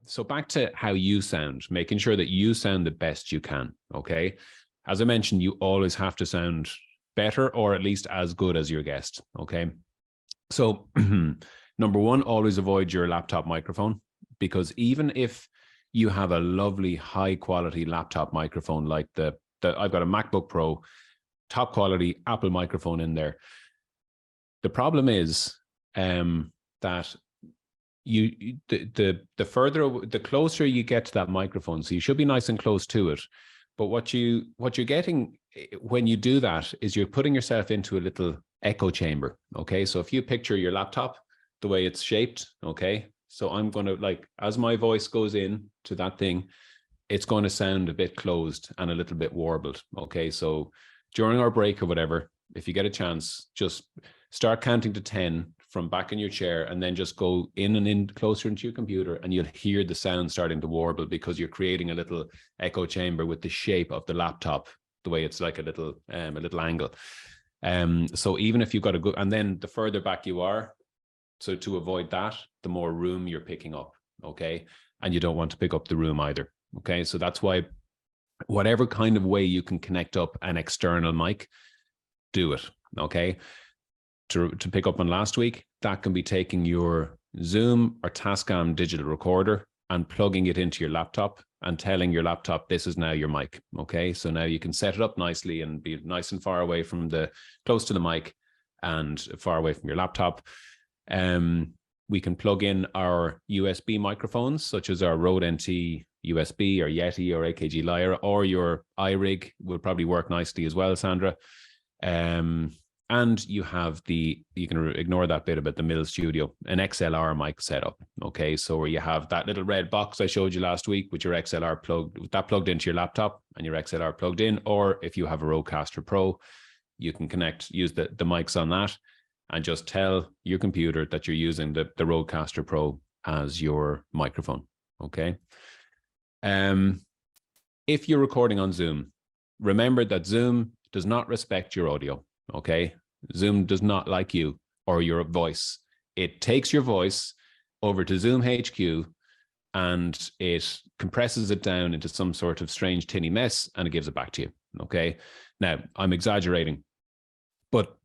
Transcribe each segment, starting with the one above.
So back to how you sound, making sure that you sound the best you can, okay? As I mentioned, you always have to sound better or at least as good as your guest, okay? So number one, always avoid your laptop microphone, because even if you have a lovely high quality laptop microphone, like I've got a MacBook Pro, top quality Apple microphone in there. The problem is that the closer you get to that microphone, so you should be nice and close to it. But what you're getting when you do that is you're putting yourself into a little echo chamber. Okay. So if you picture your laptop, the way it's shaped, okay. So I'm going to, like, as my voice goes in to that thing, it's going to sound a bit closed and a little bit warbled. Okay. So during our break or whatever, if you get a chance, just start counting to 10 from back in your chair, and then just go in and in closer into your computer, and you'll hear the sound starting to warble because you're creating a little echo chamber with the shape of the laptop, the way it's like a little angle. So even if you've got a good, and then the further back you are, so to avoid that, the more room you're picking up, okay? And you don't want to pick up the room either, okay? So that's why whatever kind of way you can connect up an external mic, do it, okay? To pick up on last week, that can be taking your Zoom or Tascam digital recorder and plugging it into your laptop and telling your laptop, this is now your mic, okay? So now you can set it up nicely and be nice and far away from close to the mic and far away from your laptop. We can plug in our USB microphones, such as our Rode NT USB or Yeti or AKG Lyra, or your iRig will probably work nicely as well, Sandra. And you have you can ignore that bit about the Mill Studio, an XLR mic setup. Okay, so where you have that little red box I showed you last week with your XLR plugged into your laptop and your XLR plugged in, or if you have a Rodecaster Pro, you can use the mics on that and just tell your computer that you're using the Rodecaster Pro as your microphone. Okay. If you're recording on Zoom, remember that Zoom does not respect your audio. Okay. Zoom does not like you or your voice. It takes your voice over to Zoom HQ and it compresses it down into some sort of strange tinny mess and it gives it back to you. Okay. Now, I'm exaggerating, but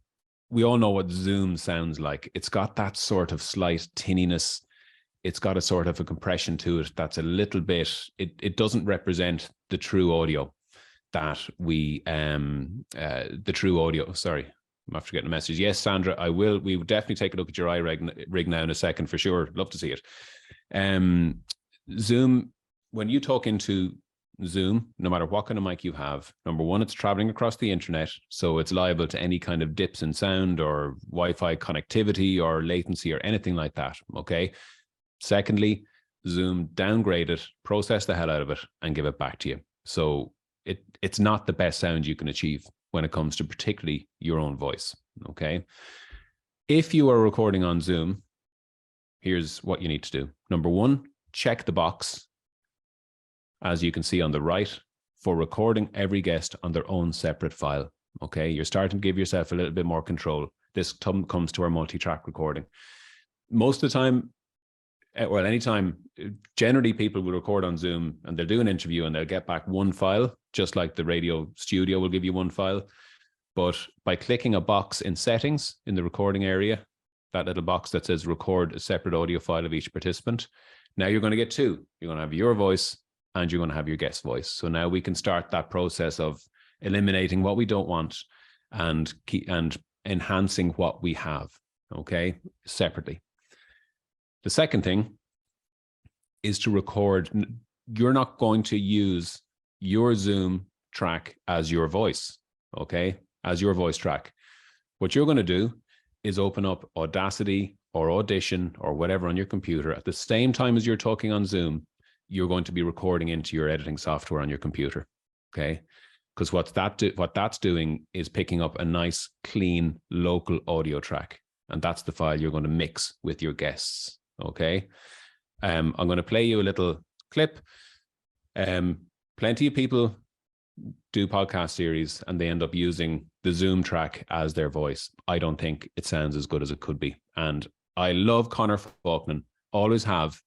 we all know what Zoom sounds like. It's got that sort of slight tinniness. It's got a sort of a compression to it that's a little bit, it doesn't represent the true audio that we the true audio. Sorry, I'm after getting a message. Yes, Sandra, we will definitely take a look at your iRig now in a second for sure. Love to see it. Zoom, when you talk into Zoom, no matter what kind of mic you have, number one, it's traveling across the internet, so it's liable to any kind of dips in sound or Wi-Fi connectivity or latency or anything like that. Okay. Secondly, Zoom downgrade it, process the hell out of it, and give it back to you. So it's not the best sound you can achieve when it comes to particularly your own voice, okay? If you are recording on Zoom, here's what you need to do. Number one, check the box, as you can see on the right, for recording every guest on their own separate file, okay? You're starting to give yourself a little bit more control. This comes to our multi-track recording. Most of the time, well, anytime, generally people will record on Zoom and they'll do an interview and they'll get back one file, just like the radio studio will give you one file. But by clicking a box in settings in the recording area, that little box that says record a separate audio file of each participant, now you're going to get two. You're going to have your voice and you're going to have your guest voice. So now we can start that process of eliminating what we don't want and enhancing what we have, okay, separately. The second thing is to record. You're not going to use your Zoom track as your voice, okay, as your voice track. What you're going to do is open up Audacity or Audition or whatever on your computer. At the same time as you're talking on Zoom, you're going to be recording into your editing software on your computer, okay? Because what that's doing is picking up a nice, clean, local audio track. And that's the file you're going to mix with your guests. Okay. I'm going to play you a little clip. Plenty of people do podcast series and they end up using the Zoom track as their voice. I don't think it sounds as good as it could be. And I love Conor Faulkner, always have.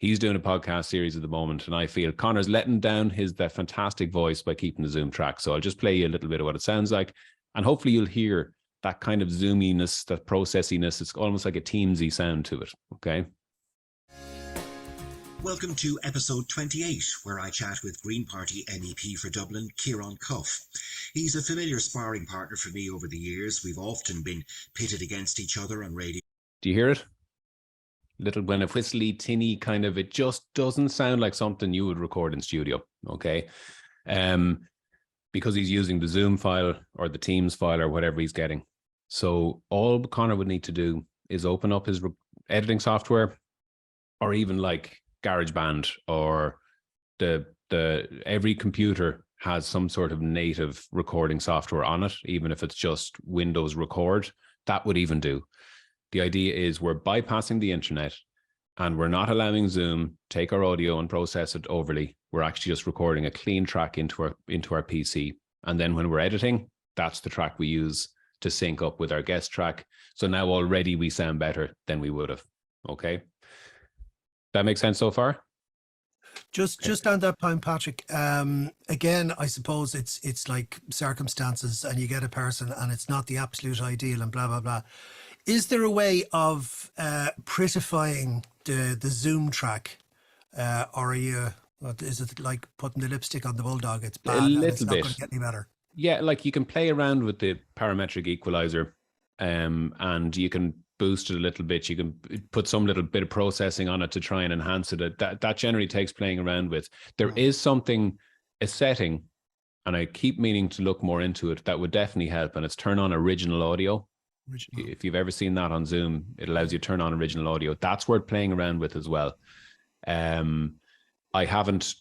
He's doing a podcast series at the moment, and I feel Connor's letting down that fantastic voice by keeping the Zoom track. So I'll just play you a little bit of what it sounds like, and hopefully you'll hear that kind of zoominess, that processiness. It's almost like a Teamsy sound to it. Okay. Welcome to episode 28, where I chat with Green Party MEP for Dublin, Kieran Cuff. He's a familiar sparring partner for me over the years. We've often been pitted against each other on radio. Do you hear it? Little when a whistly, tinny kind of, it just doesn't sound like something you would record in studio. Okay. Because he's using the Zoom file or the Teams file or whatever he's getting. So all Connor would need to do is open up his editing software, or even like GarageBand, or every computer has some sort of native recording software on it, even if it's just Windows Record. That would even do. The idea is we're bypassing the internet, and we're not allowing Zoom take our audio and process it overly. We're actually just recording a clean track into our PC. And then when we're editing, that's the track we use to sync up with our guest track. So now already we sound better than we would have. Okay. That makes sense so far? Just on that point, Patrick, again, I suppose it's like circumstances, and you get a person and it's not the absolute ideal and blah, blah, blah. Is there a way of prettifying the Zoom track, or is it like putting the lipstick on the bulldog? It's bad, a little it's not bit. going to get any better. Yeah, like you can play around with the parametric equalizer, and you can boost it a little bit. You can put some little bit of processing on it to try and enhance it. That generally takes playing around with. There is a setting, and I keep meaning to look more into it, that would definitely help, and it's turn on original audio. If you've ever seen that on Zoom, it allows you to turn on original audio. That's worth playing around with as well. I haven't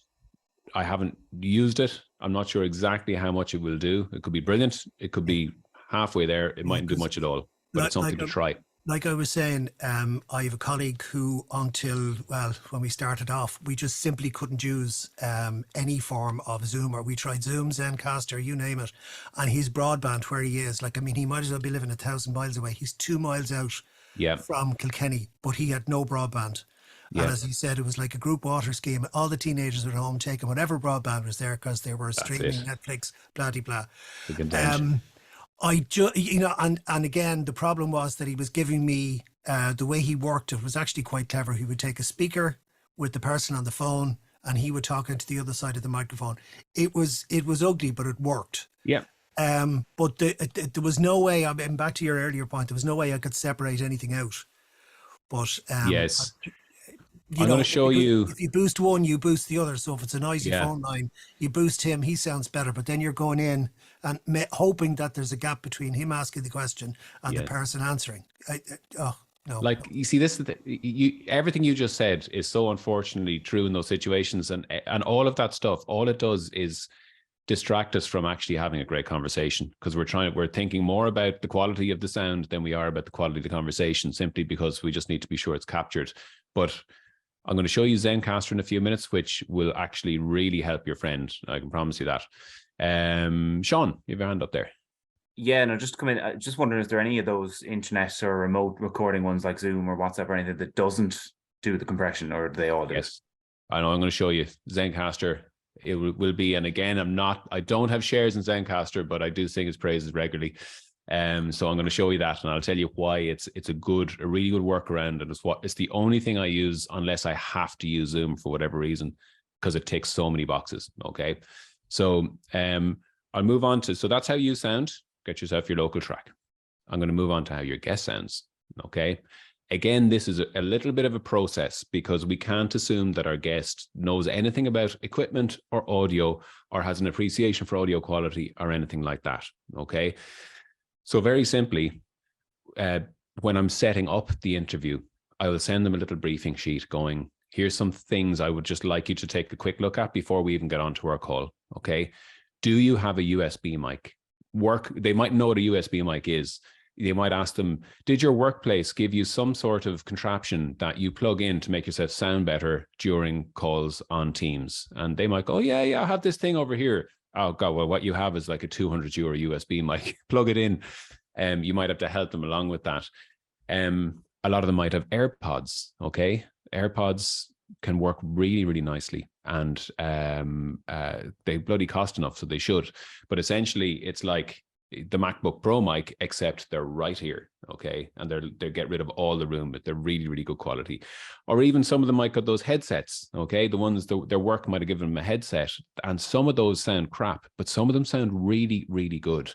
used it. I'm not sure exactly how much it will do. It could be brilliant. It could be halfway there. It mightn't do much at all, but it's something to try. Like I was saying, I have a colleague who, when we started off, we just simply couldn't use any form of Zoom, or we tried Zoom, Zencaster, you name it. And he's broadband where he is. Like, I mean, he might as well be living 1,000 miles away. He's 2 miles out from Kilkenny, but he had no broadband. And as he said, it was like a group water scheme. All the teenagers were at home taking whatever broadband was there because they were streaming Netflix, blah, blah, blah. And again, the problem was that he was giving me, the way he worked, it was actually quite clever. He would take a speaker with the person on the phone, and he would talk into the other side of the microphone. It was ugly, but it worked. Yeah. But there was no way, I mean, back to your earlier point, there was no way I could separate anything out. But yes. I'm going to show you. If you boost one, you boost the other. So if it's a noisy phone line, you boost him, he sounds better. But then you're going in and hoping that there's a gap between him asking the question and the person answering. No. Like, you see, this everything you just said is so unfortunately true in those situations, and all of that stuff. All it does is distract us from actually having a great conversation, because we're thinking more about the quality of the sound than we are about the quality of the conversation, simply because we just need to be sure it's captured. But I'm going to show you Zencaster in a few minutes, which will actually really help your friend. I can promise you that. Sean, you have your hand up there. Yeah, no, just come in. Just wondering, is there any of those internet or remote recording ones like Zoom or WhatsApp or anything that doesn't do the compression, or do they all do? Yes, I know. I'm going to show you Zencaster. It will be, and again, I don't have shares in Zencaster, but I do sing his praises regularly. So I'm going to show you that, and I'll tell you why it's a really good workaround, and it's the only thing I use unless I have to use Zoom for whatever reason, because it ticks so many boxes. Okay, so I'll move on to, so that's how you sound. Get yourself your local track. I'm going to move on to how your guest sounds. Okay, again, this is a little bit of a process, because we can't assume that our guest knows anything about equipment or audio, or has an appreciation for audio quality or anything like that. Okay. So very simply, when I'm setting up the interview, I will send them a little briefing sheet going, here's some things I would just like you to take a quick look at before we even get onto our call. Okay. Do you have a USB mic? They might know what a USB mic is. They might ask them, did your workplace give you some sort of contraption that you plug in to make yourself sound better during calls on Teams? And they might go, oh, yeah, I have this thing over here. Oh God, well, what you have is like a €200 USB mic. Plug it in. You might have to help them along with that. A lot of them might have AirPods. Okay, AirPods can work really, really nicely, and they bloody cost enough, so they should. But essentially, it's like the MacBook Pro mic, except they're right here, okay, and they get rid of all the room, but they're really, really good quality. Or even some of them might got those headsets, okay, the ones that their work might have given them a headset, and some of those sound crap, but some of them sound really, really good.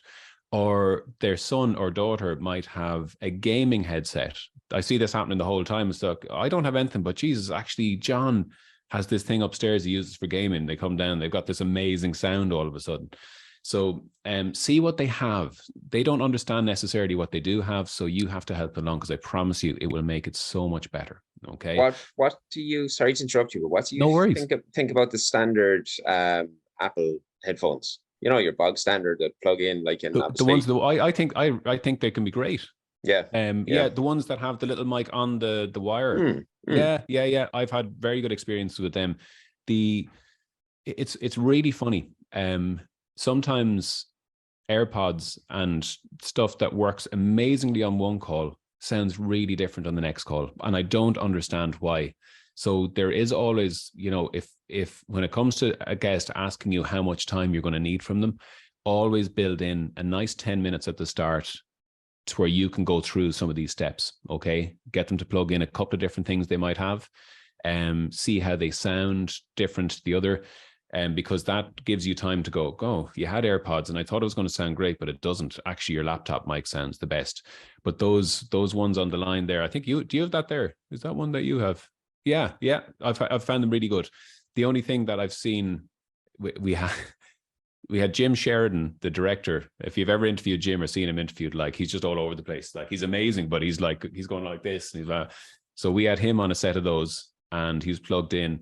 Or their son or daughter might have a gaming headset. I see this happening the whole time. It's like, I don't have anything, but Jesus, actually, John has this thing upstairs he uses for gaming. They come down, they've got this amazing sound all of a sudden. So see what they have. They don't understand necessarily what they do have, so you have to help them along, because I promise you it will make it so much better. Okay. What do you, sorry to interrupt you, but what do you No worries. think about the standard Apple headphones? You know, your bog standard that plug in like in the ones that I think they can be great. Yeah. Yeah, the ones that have the little mic on the wire. Yeah. I've had very good experiences with them. It's really funny. Sometimes AirPods and stuff that works amazingly on one call sounds really different on the next call, and I don't understand why. So there is always, you know, if when it comes to a guest asking you how much time you're going to need from them, always build in a nice 10 minutes at the start to where you can go through some of these steps, okay? Get them to plug in a couple of different things they might have, see how they sound different to the other, because that gives you time to go, you had AirPods and I thought it was going to sound great, but it doesn't. Actually, your laptop mic sounds the best. But those ones on the line there, I think do you have that there? Is that one that you have? Yeah. I've found them really good. The only thing that I've seen, we had Jim Sheridan, the director. If you've ever interviewed Jim or seen him interviewed, like, he's just all over the place. Like, he's amazing, but he's going like this. And he's like, so we had him on a set of those, and he was plugged in.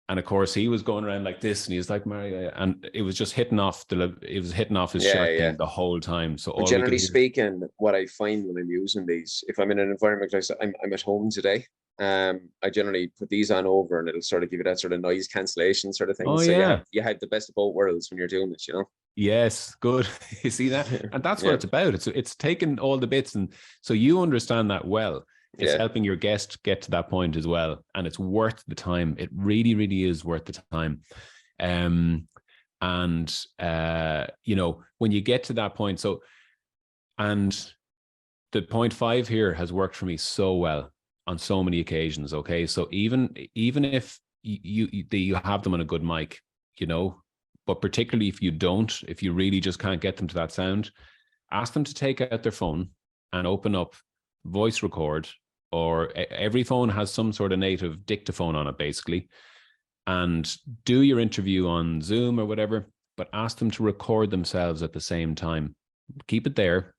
And of course, he was going around like this, and he was like, Mario, and it was just hitting off his shirt thing the whole time. So but generally speaking, what I find when I'm using these, if I'm in an environment like I'm at home today, I generally put these on over, and it'll sort of give you that sort of noise cancellation sort of thing. You had the best of both worlds when you're doing this, you know. Yes, good. You see that, and that's what it's about. It's taking all the bits, and so you understand that well. It's helping your guest get to that point as well, and it's worth the time. It really, really is worth the time. You know, when you get to that point, and the 0.5 here has worked for me so well on so many occasions. Okay, so even if you have them on a good mic, you know, but particularly if you really just can't get them to that sound, ask them to take out their phone and open up voice record, or every phone has some sort of native dictaphone on it, basically, and do your interview on Zoom or whatever, but ask them to record themselves at the same time. Keep it there.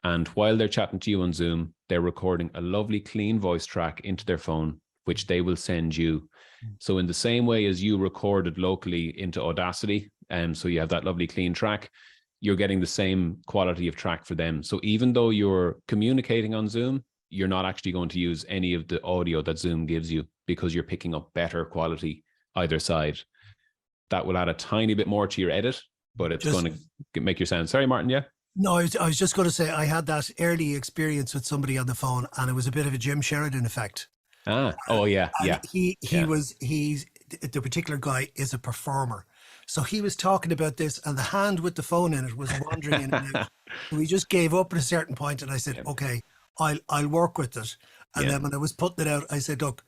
And while they're chatting to you on Zoom, they're recording a lovely clean voice track into their phone, which they will send you. So in the same way as you recorded locally into Audacity, so you have that lovely clean track, you're getting the same quality of track for them. So even though you're communicating on Zoom, you're not actually going to use any of the audio that Zoom gives you, because you're picking up better quality either side. That will add a tiny bit more to your edit, but it's going to make your sound. Sorry, Martin, yeah? No, I was just going to say, I had that early experience with somebody on the phone, and it was a bit of a Jim Sheridan effect. Oh yeah. He's the particular guy is a performer. So he was talking about this, and the hand with the phone in it was wandering in and out. So we just gave up at a certain point, and I said, okay, I'll work with it. And then when I was putting it out, I said, look,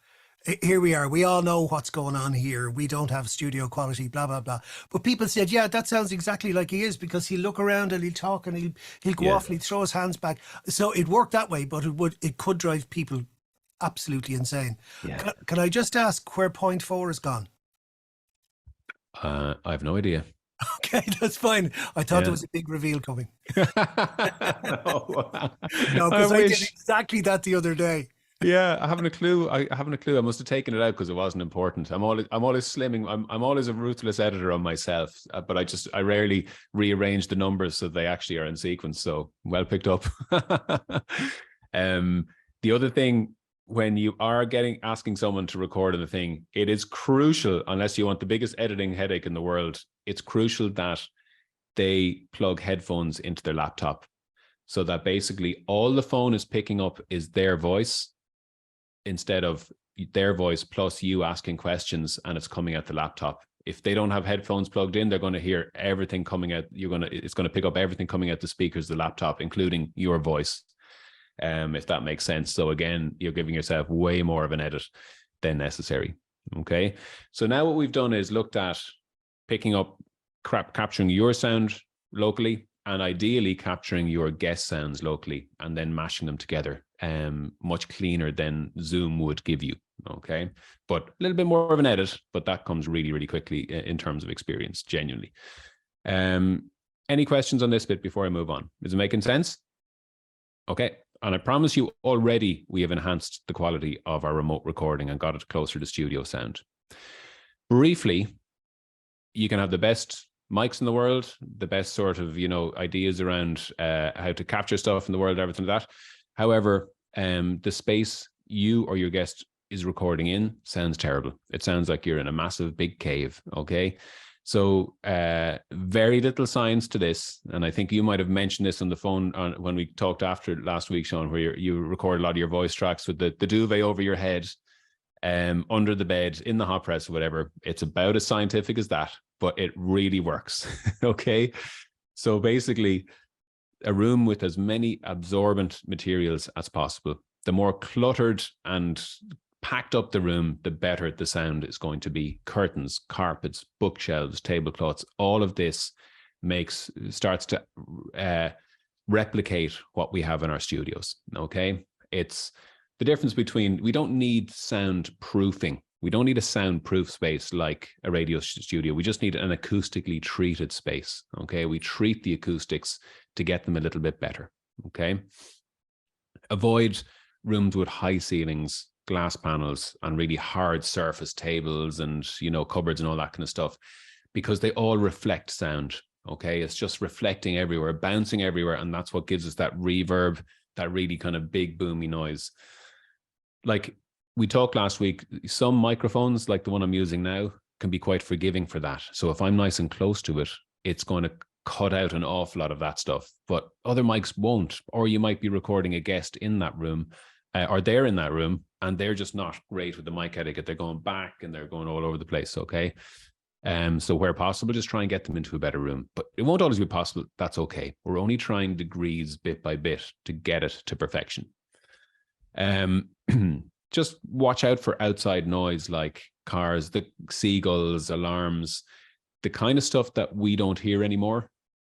here we are. We all know what's going on here. We don't have studio quality, blah, blah, blah. But people said, yeah, that sounds exactly like he is, because he'll look around and he'll talk and he'll go off and he'll throw his hands back. So it worked that way, but it could drive people absolutely insane. Yeah. Can I just ask where 0.4 has gone? I have no idea. Okay, that's fine. I thought there was a big reveal coming. No, because I did exactly that the other day. Yeah, I haven't a clue. I haven't a clue. I must have taken it out because it wasn't important. I'm always slimming. I'm always a ruthless editor on myself, but I rarely rearrange the numbers so they actually are in sequence. So well picked up. The other thing, when you are asking someone to record the thing, it is crucial, unless you want the biggest editing headache in the world, it's crucial that they plug headphones into their laptop, so that basically all the phone is picking up is their voice, instead of their voice plus you asking questions and it's coming at the laptop. If they don't have headphones plugged in, they're going to hear everything coming out. It's going to pick up everything coming out the speakers of the laptop, including your voice, if that makes sense. So again, you're giving yourself way more of an edit than necessary. Okay. So now what we've done is looked at picking up, capturing your sound locally, and ideally capturing your guest sounds locally and then mashing them together, much cleaner than Zoom would give you. Okay. But a little bit more of an edit, but that comes really, really quickly in terms of experience, genuinely. Any questions on this bit before I move on? Is it making sense? Okay. And I promise you already we have enhanced the quality of our remote recording and got it closer to studio sound. Briefly, you can have the best mics in the world, the best sort of, ideas around how to capture stuff in the world, everything like that. However, the space you or your guest is recording in sounds terrible. It sounds like you're in a massive big cave. Okay. So very little science to this. And I think you might have mentioned this on the phone when we talked after last week, Sean, where you record a lot of your voice tracks with the duvet over your head, under the bed, in the hot press or whatever. It's about as scientific as that, but it really works. Okay. So basically, a room with as many absorbent materials as possible. The more cluttered and packed up the room, the better the sound is going to be. Curtains, carpets, bookshelves, tablecloths, all of this starts to replicate what we have in our studios. Okay. It's the difference between, we don't need soundproofing. We don't need a soundproof space like a radio studio. We just need an acoustically treated space. Okay. We treat the acoustics to get them a little bit better. Okay. Avoid rooms with high ceilings, glass panels, and really hard surface tables and, cupboards and all that kind of stuff, because they all reflect sound. Okay. It's just reflecting everywhere, bouncing everywhere. And that's what gives us that reverb, that really kind of big boomy noise. Like we talked last week, some microphones like the one I'm using now can be quite forgiving for that. So if I'm nice and close to it, it's going to cut out an awful lot of that stuff, but other mics won't. Or you might be recording a guest in that room, or they're in that room and they're just not great with the mic etiquette. They're going back and they're going all over the place. Okay. So where possible, just try and get them into a better room, but it won't always be possible. That's okay. We're only trying degrees bit by bit to get it to perfection. Just watch out for outside noise like cars, the seagulls, alarms, the kind of stuff that we don't hear anymore.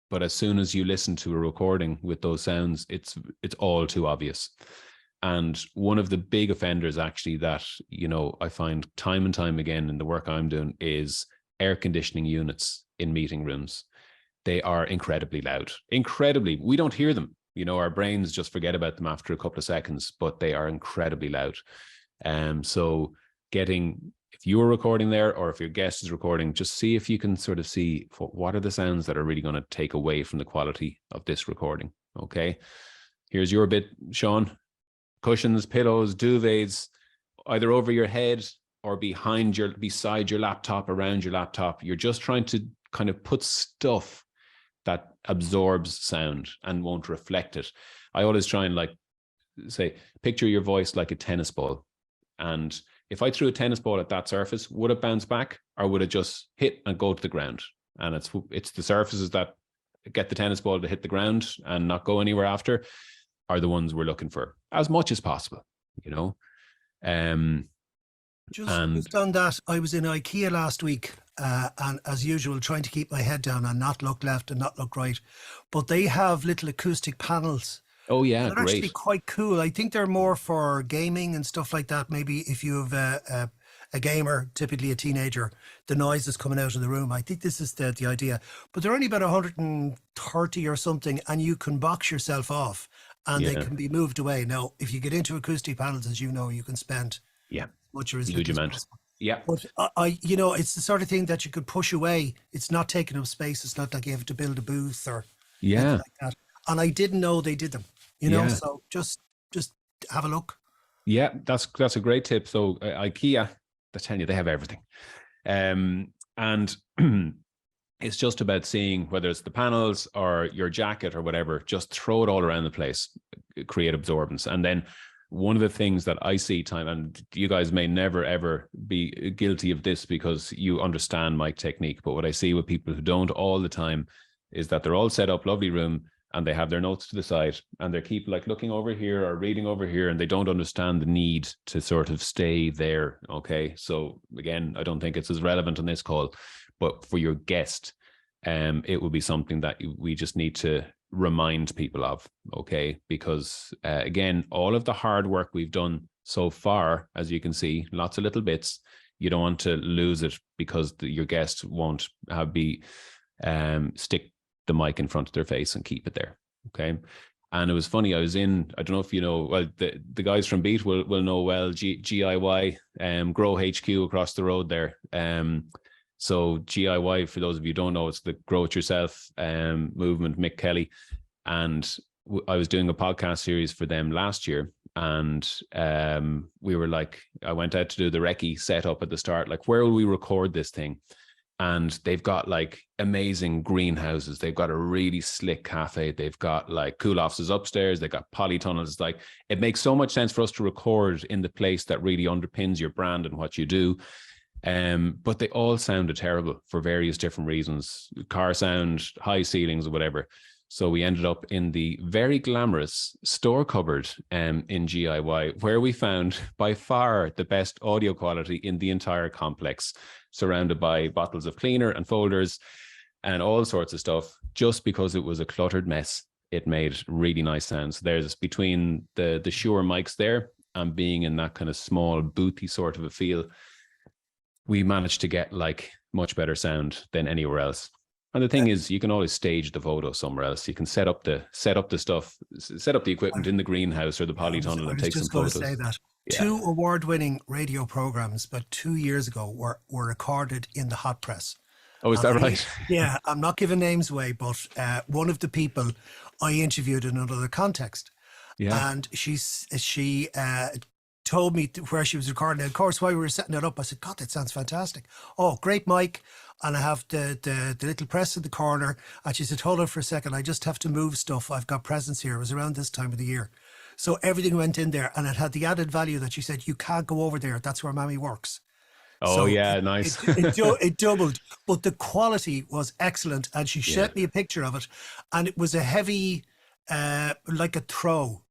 But as soon as you listen to a recording with those sounds, it's all too obvious. And one of the big offenders actually that, I find time and time again in the work I'm doing is air conditioning units in meeting rooms. They are incredibly loud, incredibly. We don't hear them. Our brains just forget about them after a couple of seconds, but they are incredibly loud. So if you're recording there or if your guest is recording, just see if you can sort of see what are the sounds that are really going to take away from the quality of this recording. Okay. Here's your bit, Sean. Cushions, pillows, duvets, either over your head or beside your laptop, around your laptop. You're just trying to kind of put stuff that absorbs sound and won't reflect it. I always try and say, picture your voice like a tennis ball. And if I threw a tennis ball at that surface, would it bounce back or would it just hit and go to the ground? And it's the surfaces that get the tennis ball to hit the ground and not go anywhere after are the ones we're looking for as much as possible, Just on that, I was in IKEA last week, and as usual, trying to keep my head down and not look left and not look right. But they have little acoustic panels. Oh yeah, they're great. Actually quite cool. I think they're more for gaming and stuff like that. Maybe if you have a gamer, typically a teenager, the noise is coming out of the room. I think this is the idea. But they're only about 130 or something, and you can box yourself off, and they can be moved away. Now, if you get into acoustic panels, as you know, you can spend much or as huge amount. Yeah. But it's the sort of thing that you could push away. It's not taking up space. It's not like you have to build a booth or anything like that. And I didn't know they did them, so just have a look. Yeah, that's a great tip. So IKEA, they're telling you they have everything. And it's just about seeing whether it's the panels or your jacket or whatever, just throw it all around the place, create absorbance. And then one of the things that I see time, and you guys may never ever be guilty of this because you understand mic technique, but what I see with people who don't all the time is that they're all set up, lovely room, and they have their notes to the side, and they keep like looking over here or reading over here, and they don't understand the need to sort of stay there. Okay, so again, I don't think it's as relevant on this call, but for your guest, it will be something that we just need to remind people of. Okay, because again, all of the hard work we've done so far, as you can see, lots of little bits. You don't want to lose it because your guest won't stick the mic in front of their face and keep it there. Okay. And it was funny, I don't know if you know, well, the guys from Beat will know well, GIY, Grow HQ across the road there. So GIY, for those of you who don't know, it's the Grow It Yourself movement, Mick Kelly. And I was doing a podcast series for them last year. And we were like, I went out to do the recce setup at the start, like, where will we record this thing? And they've got like amazing greenhouses. They've got a really slick cafe. They've got like cool offices upstairs. They've got polytunnels. Like, it makes so much sense for us to record in the place that really underpins your brand and what you do. But they all sounded terrible for various different reasons, car sound, high ceilings or whatever. So we ended up in the very glamorous store cupboard in GIY, where we found by far the best audio quality in the entire complex, surrounded by bottles of cleaner and folders and all sorts of stuff. Just because it was a cluttered mess, it made really nice sounds. There's between the Shure mics there and being in that kind of small boothy sort of a feel, we managed to get like much better sound than anywhere else. And the thing is, you can always stage the photo somewhere else. You can set up the stuff, set up the equipment in the greenhouse or the polytunnel and take some photos. I was just going to say that. Yeah. 2 award-winning radio programs, but 2 years ago, were recorded in the hot press. Oh, is that right? Yeah, I'm not giving names away, but one of the people I interviewed in another context, and she told me where she was recording it. Of course, while we were setting it up, I said, God, that sounds fantastic. Oh, great mic. And I have the little press in the corner. And she said, hold on for a second. I just have to move stuff. I've got presents here. It was around this time of the year. So everything went in there, and it had the added value that she said, you can't go over there. That's where Mammy works. Oh, so yeah, nice. It doubled, but the quality was excellent. And she sent me a picture of it, and it was a heavy, like a throw.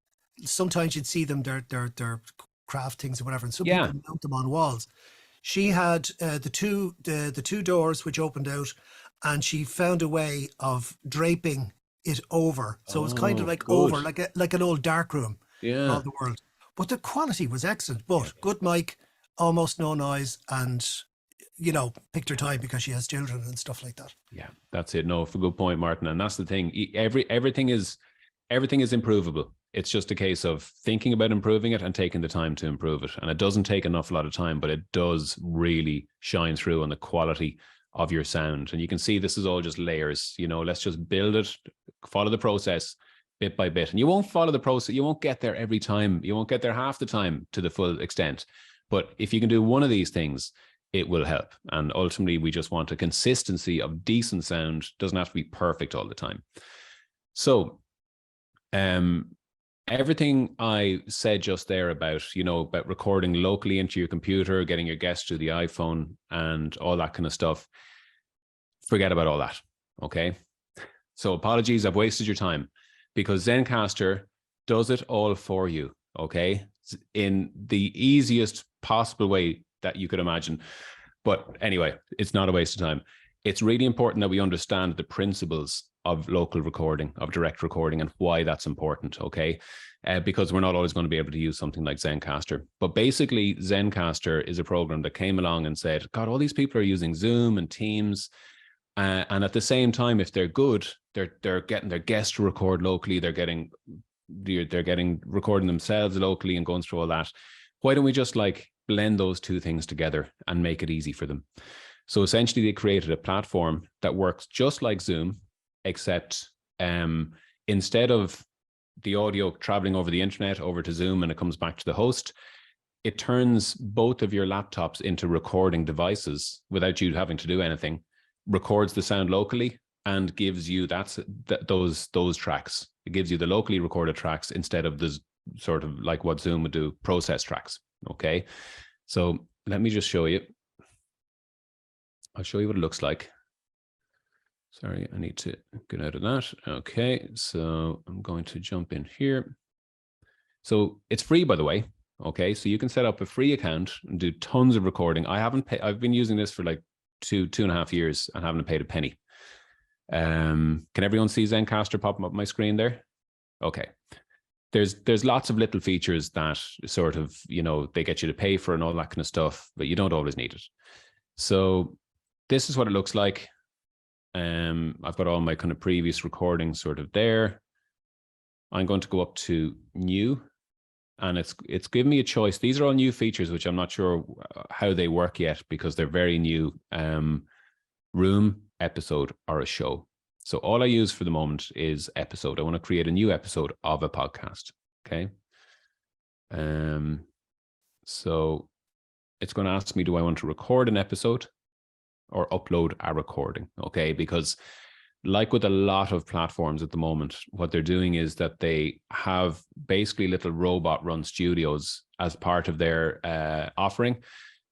Sometimes you'd see them, they're craft things or whatever, and some people mount them on walls. She had the two doors which opened out, and she found a way of draping it over, so it was kind of like over, like an old dark room around the world. But the quality was excellent. But good mic, almost no noise, and picked her time because she has children and stuff like that. Yeah, that's it. No, for good point, Martin. And that's the thing. Everything is improvable. It's just a case of thinking about improving it and taking the time to improve it. And it doesn't take an awful lot of time, but it does really shine through on the quality of your sound. And you can see this is all just layers. Let's just build it, follow the process bit by bit. And you won't follow the process. You won't get there every time. You won't get there half the time to the full extent. But if you can do one of these things, it will help. And ultimately, we just want a consistency of decent sound. Doesn't have to be perfect all the time. So, everything I said just there about recording locally into your computer, getting your guests to the iPhone and all that kind of stuff, forget about all that, okay? So apologies, I've wasted your time, because Zencastr does it all for you, okay? In the easiest possible way that you could imagine. But anyway, it's not a waste of time. It's really important that we understand the principles of local recording, of direct recording, and why that's important, okay? Because we're not always going to be able to use something like Zencastr. But basically, Zencastr is a program that came along and said, God, all these people are using Zoom and Teams. And at the same time, if they're good, they're getting their guests to record locally. They're getting recording themselves locally and going through all that. Why don't we just blend those two things together and make it easy for them? So essentially, they created a platform that works just like Zoom, except instead of the audio traveling over the internet over to Zoom and it comes back to the host, it turns both of your laptops into recording devices without you having to do anything, records the sound locally, and gives you those tracks. It gives you the locally recorded tracks instead of the sort of like what Zoom would do, process tracks. Okay. So let me just show you. I'll show you what it looks like. Sorry, I need to get out of that. Okay, so I'm going to jump in here. So it's free, by the way. Okay, so you can set up a free account and do tons of recording. I've been using this for like two and a half years and haven't paid a penny. Can everyone see Zencastr popping up my screen there? Okay. There's lots of little features that sort of, you know, they get you to pay for and all that kind of stuff, but you don't always need it. So this is what it looks like. I've got all my kind of previous recordings sort of there. I'm going to go up to new, and it's given me a choice. These are all new features, which I'm not sure how they work yet because they're very new. Room, episode, or a show. So all I use for the moment is episode. I want to create a new episode of a podcast. Okay. So it's going to ask me, do I want to record an episode or upload a recording? Okay. Because like with a lot of platforms at the moment, what they're doing is that they have basically little robot run studios as part of their offering.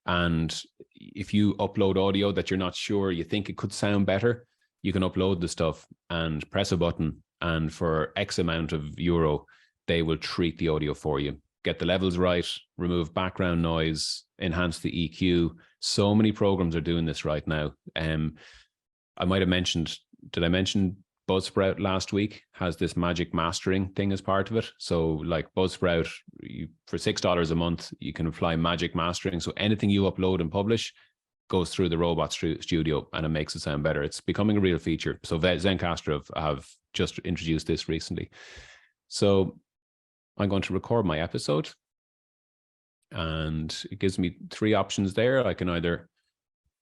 And if you upload audio that you're not sure, you think it could sound better, you can upload the stuff and press a button. And for X amount of euro, they will treat the audio for you, get the levels right, remove background noise, enhance the EQ. So many programs are doing this right now. I might have mentioned, did I mention Buzzsprout last week has this magic mastering thing as part of it? So like Buzzsprout, for $6 a month, you can apply magic mastering. So anything you upload and publish goes through the robot studio and it makes it sound better. It's becoming a real feature. So Zencastr have just introduced this recently. So I'm going to record my episode, and it gives me three options there. I can either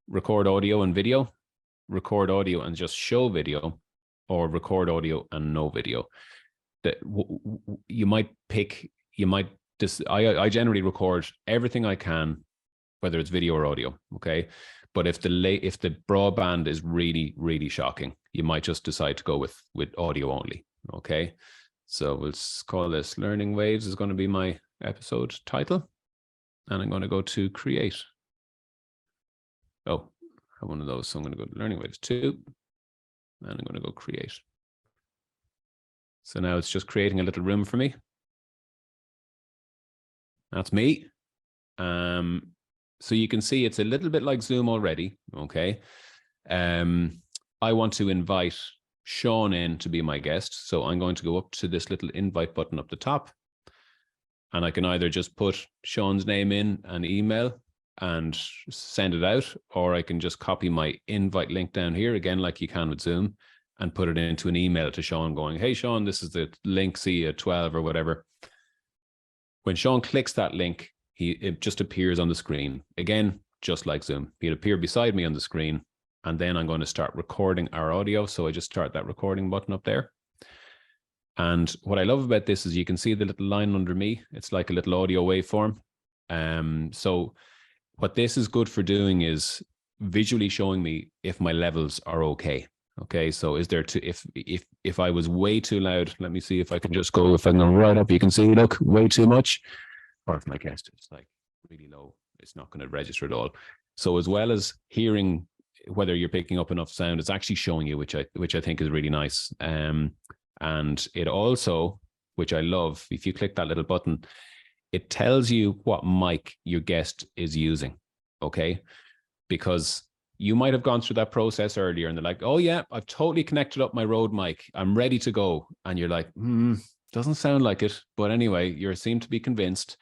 record audio and video, record audio and just show video, or record audio and no video. That you might pick, I generally record everything I can, whether it's video or audio. Okay. But if the broadband is really, really shocking, you might just decide to go with audio only. Okay. So we'll call this Learning Waves is going to be my episode title. And I'm going to go to create. Oh, I have one of those. So I'm going to go to Learning Waves 2. And I'm going to go create. So now it's just creating a little room for me. That's me. So you can see it's a little bit like Zoom already. Okay. I want to invite Sean in to be my guest. So I'm going to go up to this little invite button up the top. And I can either just put Sean's name in an email and send it out, or I can just copy my invite link down here again, like you can with Zoom, and put it into an email to Sean going, hey, Sean, this is the link, see you at 12 or whatever. When Sean clicks that link, it just appears on the screen. Again, just like Zoom. He'll appear beside me on the screen, and then I'm going to start recording our audio. So I just start that recording button up there. And what I love about this is you can see the little line under me. It's like a little audio waveform. So what this is good for doing is visually showing me if my levels are okay. Okay, so is there if I was way too loud, let me see if I can just go, if I go right up, you can see, look, way too much. Or if my guest is like really low, it's not going to register at all. So as well as hearing whether you're picking up enough sound, it's actually showing you, which I think is really nice. And it also, which I love, if you click that little button, it tells you what mic your guest is using, okay? Because you might have gone through that process earlier and they're like, oh yeah, I've totally connected up my Rode mic. I'm ready to go. And you're like, doesn't sound like it. But anyway, you seem to be convinced.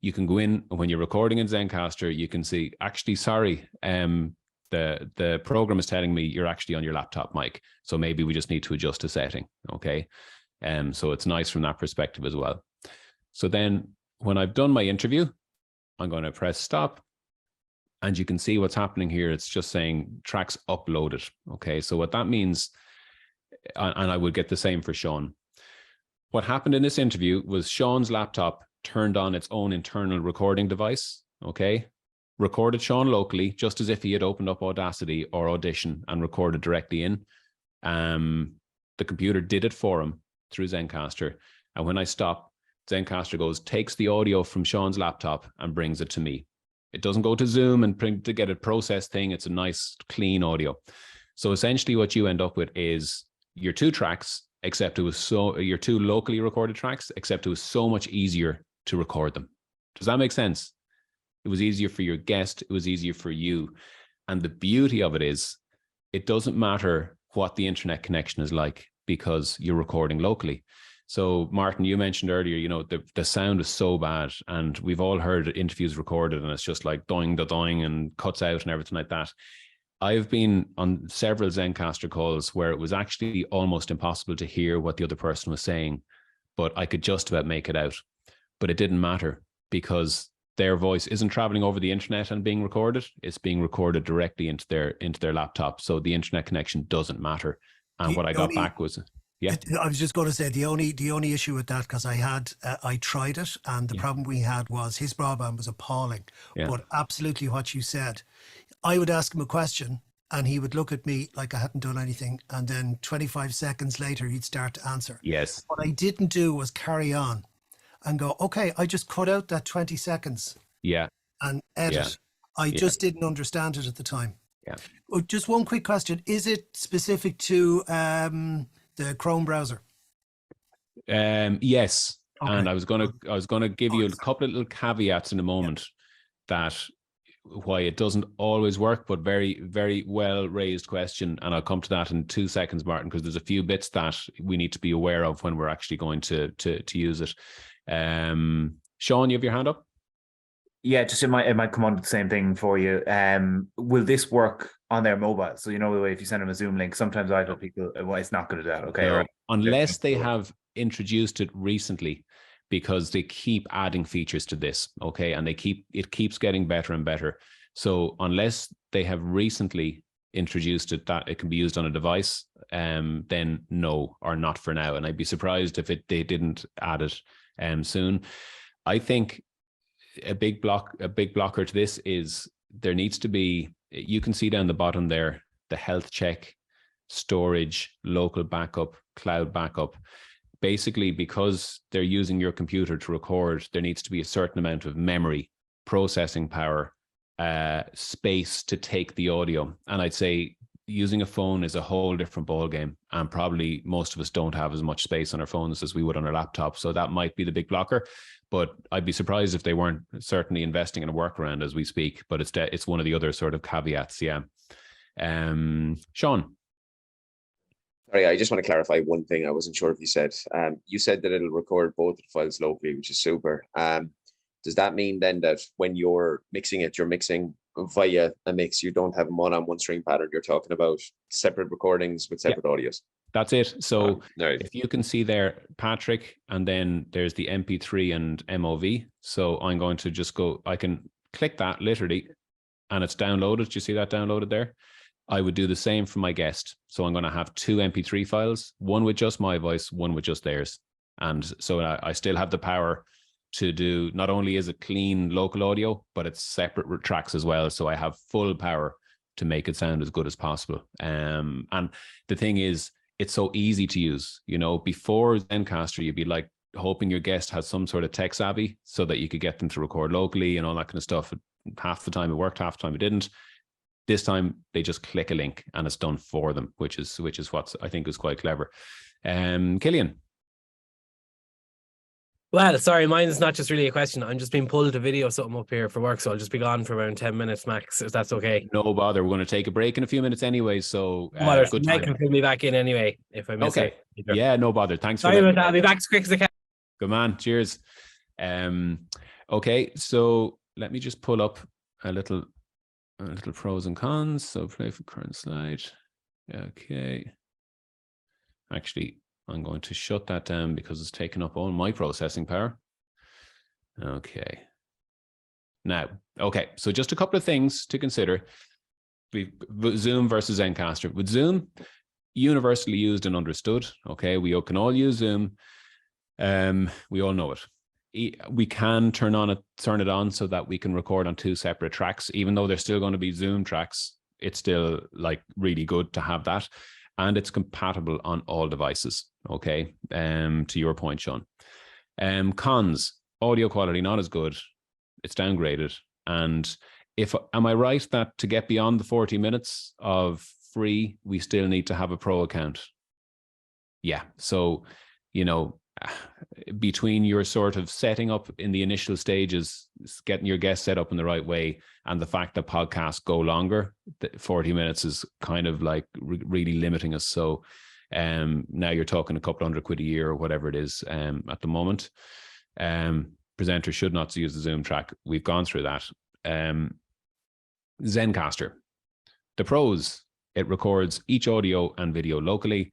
You can go in when you're recording in Zencastr, you can see, actually, sorry, the program is telling me you're actually on your laptop mic. So maybe we just need to adjust a setting, okay? So it's nice from that perspective as well. So then when I've done my interview, I'm going to press stop. And you can see what's happening here. It's just saying tracks uploaded. Okay, so what that means, and I would get the same for Sean. What happened in this interview was Sean's laptop turned on its own internal recording device. Okay, recorded Sean locally, just as if he had opened up Audacity or Audition and recorded directly in. The computer did it for him through Zencastr. And when I stop, Zencaster takes the audio from Sean's laptop and brings it to me. It doesn't go to Zoom and to get a processed thing. It's a nice, clean audio. So essentially what you end up with is your two tracks, except it was your two locally recorded tracks, except it was so much easier to record them. Does that make sense? It was easier for your guest. It was easier for you. And the beauty of it is it doesn't matter what the internet connection is like because you're recording locally. So Martin, you mentioned earlier, you know, the sound is so bad, and we've all heard interviews recorded and it's just like doing the doing and cuts out and everything like that. I've been on several Zencaster calls where it was actually almost impossible to hear what the other person was saying, but I could just about make it out. But it didn't matter because their voice isn't traveling over the internet and being recorded. It's being recorded directly into their laptop. So the internet connection doesn't matter. And what I got back was, yeah. I was just going to say the only issue with that, because I tried it, and the problem we had was his broadband was appalling. Yeah. But absolutely what you said, I would ask him a question and he would look at me like I hadn't done anything, and then 25 seconds later he'd start to answer. Yes. What I didn't do was carry on and go, okay, I just cut out that 20 seconds. Yeah. And edit. Yeah. I just didn't understand it at the time. Yeah. Oh, just one quick question: is it specific to the Chrome browser? Yes. Okay. And I was gonna give you a couple of little caveats in a moment that why it doesn't always work, but very, very well raised question. And I'll come to that in 2 seconds, Martin, because there's a few bits that we need to be aware of when we're actually going to use it. Sean, you have your hand up? Yeah, just it might come on to the same thing for you. Will this work on their mobile? So you know the way if you send them a Zoom link, sometimes I tell people, well, it's not going to do that. Okay, no, right. Unless they have introduced it recently, because they keep adding features to this. Okay, and it keeps getting better and better. So unless they have recently introduced it that it can be used on a device, then no, or not for now. And I'd be surprised if they didn't add it soon. I think a big blocker to this is there needs to be, you can see down the bottom there, the health check, storage, local backup, cloud backup. Basically, because they're using your computer to record, there needs to be a certain amount of memory, processing power, space to take the audio. And I'd say using a phone is a whole different ballgame. And probably most of us don't have as much space on our phones as we would on our laptop. So that might be the big blocker. But I'd be surprised if they weren't certainly investing in a workaround as we speak. But it's one of the other sort of caveats. Yeah. Sean. Sorry, I just want to clarify one thing. I wasn't sure if you said. You said that it'll record both the files locally, which is super. Does that mean then that when you're mixing it, you're mixing via a mix? You don't have them on one string pattern. You're talking about separate recordings with separate audios. That's it. So if you can see there, Patrick, and then there's the MP3 and MOV. So I'm going to just go, I can click that literally, and it's downloaded. Do you see that downloaded there? I would do the same for my guest. So I'm going to have 2 MP3 files, one with just my voice, one with just theirs. And so I still have the power to do, not only is it clean local audio, but it's separate tracks as well. So I have full power to make it sound as good as possible. And the thing is, it's so easy to use. You know, before Zencaster, you'd be like hoping your guest has some sort of tech savvy so that you could get them to record locally and all that kind of stuff. Half the time it worked, half the time it didn't. This time they just click a link and it's done for them, which is what I think is quite clever. Killian. Well, sorry, mine is not just really a question. I'm just being pulled to video something up here for work, so I'll just be gone for around 10 minutes max, if that's okay. No bother. We're going to take a break in a few minutes anyway, so good time. Can pull me back in anyway if I miss it. Yeah, no bother. Thanks. Sorry about that. I'll be back as quick as I can. Good man. Cheers. Okay, so let me just pull up a little pros and cons. So play for current slide. Okay. Actually, I'm going to shut that down because it's taken up all my processing power. Okay. Now, okay, so just a couple of things to consider. Zoom versus Zencaster. With Zoom, universally used and understood. Okay, we can all use Zoom. We all know it. We can turn it on so that we can record on 2 separate tracks, even though they're still going to be Zoom tracks. It's still like really good to have that. And it's compatible on all devices. Okay. To your point, Sean. Cons: audio quality not as good. It's downgraded. And am I right that to get beyond the 40 minutes of free, we still need to have a pro account? Yeah. So, between your sort of setting up in the initial stages, getting your guests set up in the right way, and the fact that podcasts go longer, 40 minutes is kind of like really limiting us. So now you're talking a couple £100 a year or whatever it is at the moment. Presenters should not use the Zoom track. We've gone through that. Zencaster. The pros: it records each audio and video locally.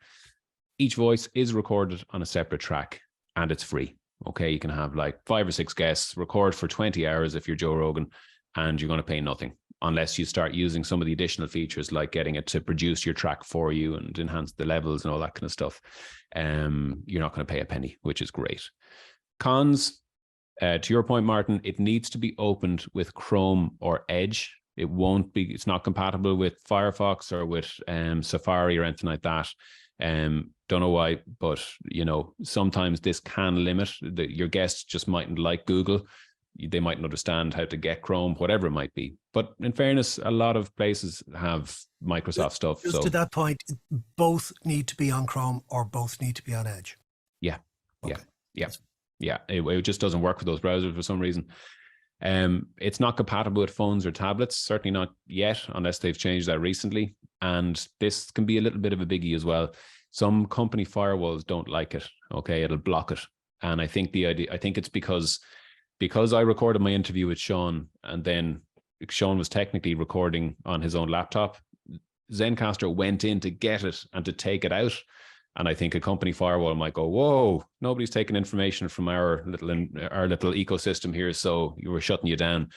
Each voice is recorded on a separate track, and it's free. Okay, you can have like 5 or 6 guests, record for 20 hours if you're Joe Rogan, and you're going to pay nothing unless you start using some of the additional features like getting it to produce your track for you and enhance the levels and all that kind of stuff. You're not going to pay a penny, which is great. Cons: to your point, Martin, it needs to be opened with Chrome or Edge. It's not compatible with Firefox or with Safari or anything like that. Don't know why, but sometimes this can limit your guests just mightn't like Google. They mightn't understand how to get Chrome, whatever it might be. But in fairness, a lot of places have Microsoft stuff. Just to that point, both need to be on Chrome or both need to be on Edge. Yeah. Okay. Yeah. It just doesn't work with those browsers for some reason. It's not compatible with phones or tablets, certainly not yet, unless they've changed that recently. And this can be a little bit of a biggie as well. Some company firewalls don't like it. Okay, it'll block it. And I think it's because I recorded my interview with Sean, and then Sean was technically recording on his own laptop. Zencaster went in to get it and to take it out. And I think a company firewall might go, whoa, nobody's taking information from our little ecosystem here, so you were shutting you down.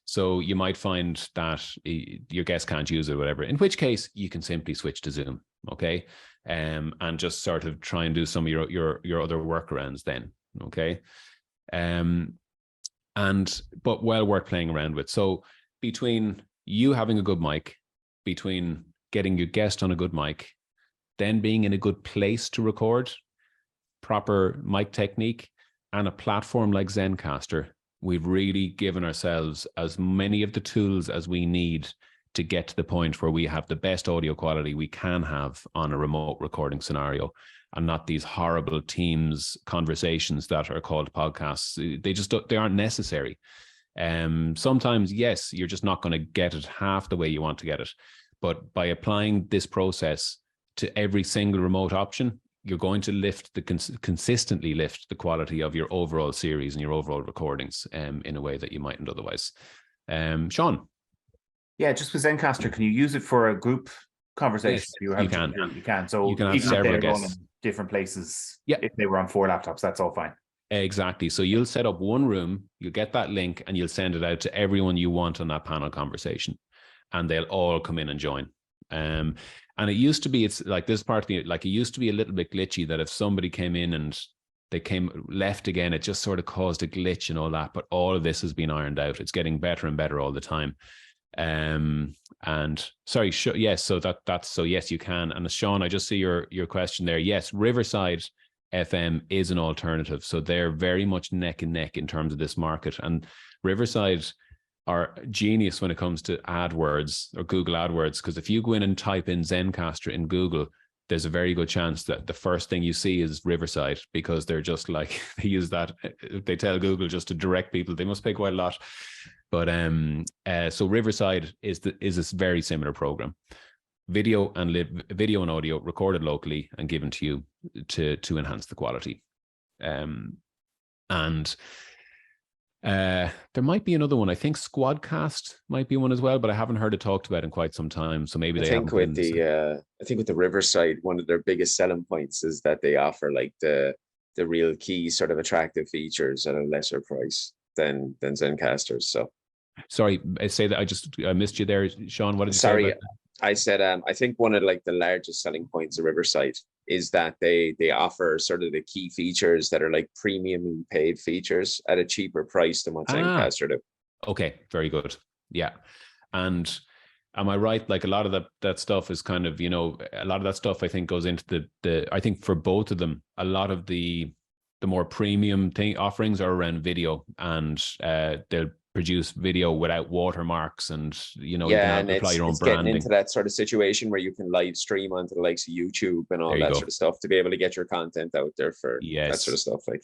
So you might find that your guest can't use it or whatever, in which case you can simply switch to Zoom, okay? And just sort of try and do some of your other workarounds then, okay? But well worth playing around with. So between you having a good mic, between getting your guest on a good mic, then being in a good place to record, proper mic technique, and a platform like Zencaster, we've really given ourselves as many of the tools as we need to get to the point where we have the best audio quality we can have on a remote recording scenario, and not these horrible Teams conversations that are called podcasts. They aren't necessary. Sometimes, yes, you're just not going to get it half the way you want to get it. But by applying this process to every single remote option, you're going to consistently lift the quality of your overall series and your overall recordings in a way that you mightn't otherwise. Sean? Yeah, just with Zencaster, can you use it for a group conversation? Yes, you can. You can. So you can have even several if they're going guests in different places, yeah, if they were on 4 laptops, that's all fine. Exactly. So you'll set up one room, you'll get that link, and you'll send it out to everyone you want on that panel conversation, and they'll all come in and join. And it used to be, it's like this part of the, like it used to be a little bit glitchy that if somebody came in and they left again, it just sort of caused a glitch and all that. But all of this has been ironed out. It's getting better and better all the time. And sorry, yes. So so yes, you can. And Sean, I just see your question there. Yes, Riverside FM is an alternative. So they're very much neck and neck in terms of this market. And Riverside are genius when it comes to AdWords or Google AdWords, because if you go in and type in Zencaster in Google, there's a very good chance that the first thing you see is Riverside, because they're just like, they use that, they tell Google just to direct people. They must pay quite a lot. But so Riverside is this very similar program. Video and audio recorded locally and given to you to enhance the quality. There might be another one. I think Squadcast might be one as well, but I haven't heard it talked about in quite some time. So maybe I think with the Riverside, one of their biggest selling points is that they offer like the real key sort of attractive features at a lesser price than Zencaster. So sorry, I say that I missed you there, Sean. What did you say? Sorry, I said I think one of like the largest selling points of Riverside is that they offer sort of the key features that are like premium paid features at a cheaper price than what Zencaster do. Okay, very good. Yeah. And am I right? Like a lot of that stuff is kind of, a lot of that stuff I think goes into the I think for both of them, a lot of the the more premium offerings are around video, and they'll produce video without watermarks, and you know, yeah, you and can apply your own it's getting branding. into that sort of situation where you can live stream onto the likes of YouTube and all that sort of stuff to be able to get your content out there for that sort of stuff. Like,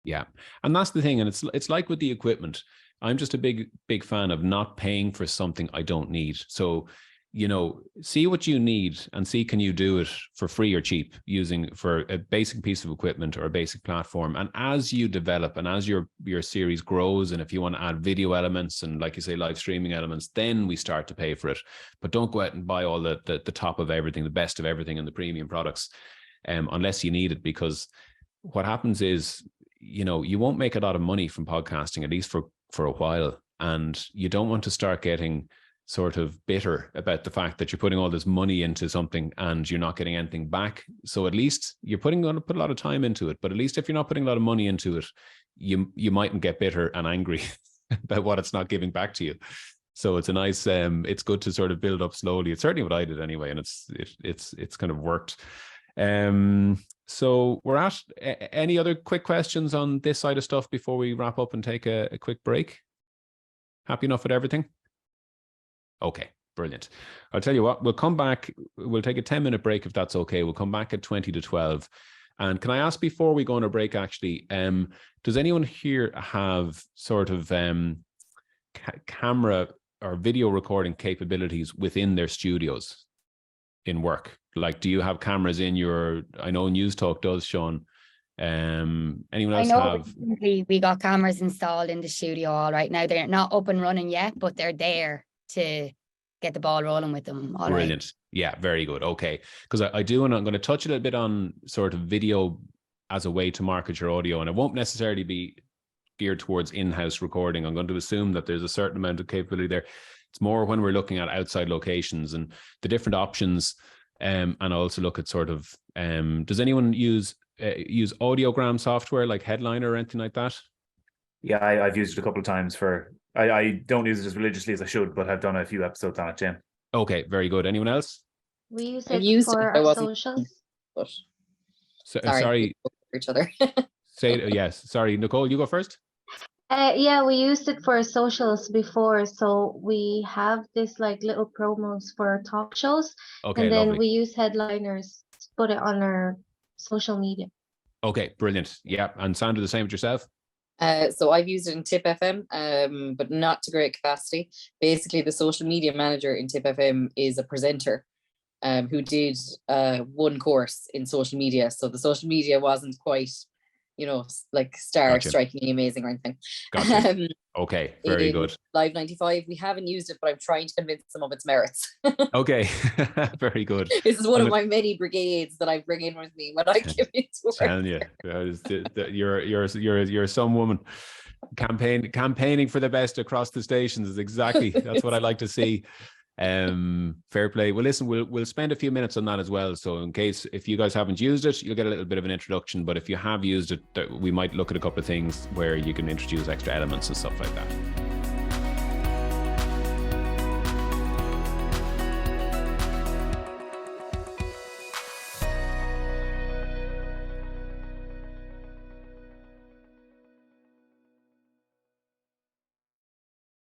yeah, and that's the thing, and it's like with the equipment. I'm just a big fan of not paying for something I don't need. So, you know, see what you need and see, can you do it for free or cheap using for a basic piece of equipment or a basic platform. And as you develop and as your series grows, and if you want to add video elements and, like you say, live streaming elements, then we start to pay for it. But don't go out and buy all the top of everything, the best of everything, and the premium products, unless you need it, because what happens is, you know, you won't make a lot of money from podcasting, at least for a while. And you don't want to start getting sort of bitter about the fact that you're putting all this money into something and you're not getting anything back. So at least you're going to put a lot of time into it, but at least if you're not putting a lot of money into it, you mightn't get bitter and angry about what it's not giving back to you. So it's a nice, it's good to sort of build up slowly. It's certainly what I did anyway, and it's kind of worked. So we're at any other quick questions on this side of stuff before we wrap up and take a quick break? Happy enough with everything? Okay, brilliant. I'll tell you what, we'll come back. We'll take a 10-minute break if that's okay. We'll come back at 20 to 12. And can I ask, before we go on a break, actually, does anyone here have sort of camera or video recording capabilities within their studios in work? Like, do you have cameras in your, I know News Talk does, Sean. Anyone else have? We got cameras installed in the studio all right now. They're not up and running yet, but they're there to get the ball rolling with them. All Brilliant. right. Yeah, very good. Okay. Because I do, and I'm going to touch a little bit on sort of video as a way to market your audio, and it won't necessarily be geared towards in-house recording. I'm going to assume that there's a certain amount of capability there. It's more when we're looking at outside locations and the different options. And I also look at sort of, does anyone use audiogram software like Headliner or anything like that? Yeah, I've used it a couple of times I don't use it as religiously as I should, but I've done a few episodes on it, Jim. Okay, very good. Anyone else? We use it for our socials. But sorry. For each other. Yes. Sorry, Nicole, you go first. Yeah, we used it for socials before, so we have this like little promos for talk shows, and then lovely. we use Headliners to put it on our social media. Okay, brilliant. Yeah, and Sandra, the same with yourself? So I've used it in Tip FM, but not to great capacity. Basically, the social media manager in Tip FM is a presenter who did one course in social media. So the social media wasn't quite, like strikingly amazing or anything. Gotcha. Okay, very good. Live 95, we haven't used it, but I'm trying to convince some of its merits. Okay, very good. This is one of my many brigades that I bring in with me when I give it to work. Telling you, you're some woman. Campaigning for the best across the stations is exactly that's what I like to see. Fair play. Well, listen, we'll spend a few minutes on that as well. So in case if you guys haven't used it, you'll get a little bit of an introduction. But if you have used it, we might look at a couple of things where you can introduce extra elements and stuff like that.